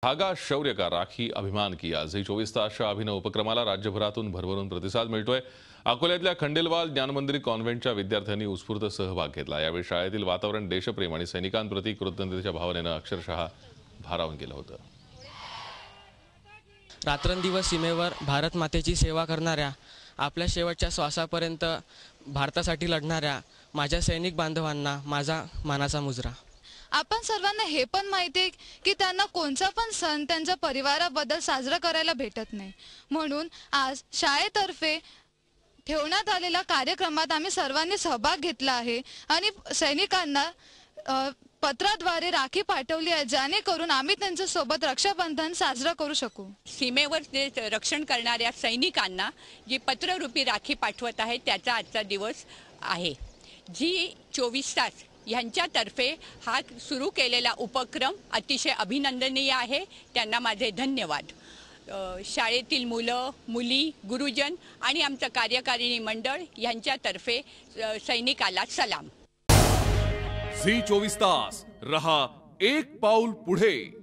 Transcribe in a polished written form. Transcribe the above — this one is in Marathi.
धागा शौर्य का राखी अभिमान किया झी 24 तासच्या अभिनव उपक्रमाला राज्यभरातून भरभरून प्रतिसाद मिळतोय। अकोल्यातल्या खंडेलवाल ज्ञानमंदिर कॉन्व्हेंटच्या विद्यार्थ्यांनी उत्स्फूर्त सहभाग घेतला। यावेळी शाळेतील वातावरण देशप्रेम आणि सैनिकांप्रती कृतज्ञतेच्या भावनेने अक्षरशः भारावून गेलं होतं। रात्रंदिवस सीमेवर भारत मातेची सेवा करणाऱ्या, आपल्या शेवटच्या श्वासापर्यंत भारतासाठी लढणाऱ्या माझ्या सैनिक बांधवांना माझा मानाचा मुजरा। आपण सर्वांना हे पण माहिती आहे की त्यांना कोणता पण सण त्यांच्या परिवाराबद्दल साजरा करायला भेटत नाही, म्हणून आज शाळेतर्फे ठेवण्यात आलेल्या कार्यक्रमात आम्ही सर्वांनी सहभाग घेतला आहे आणि सैनिकांना पत्राद्वारे राखी पाठवली आहे, जेणेकरून आम्ही त्यांच्या सोबत रक्षाबंधन साजरा करू शकू। सीमेवर जे रक्षण करणाऱ्या सैनिकांना जी पत्ररूपी राखी पाठवत आहे त्याचा आजचा दिवस आहे। जी 24 तास यांच्यातर्फे हा सुरू केलेला उपक्रम अतिशय अभिनंदनीय आहे। त्यांना माझे धन्यवाद। शाळेतील मुलं, मुली, गुरुजन आणि आमचं कार्यकारिणी मंडळ यांच्यातर्फे सैनिकाला सलाम। झी 24 तास रहा एक पाऊल पुढे।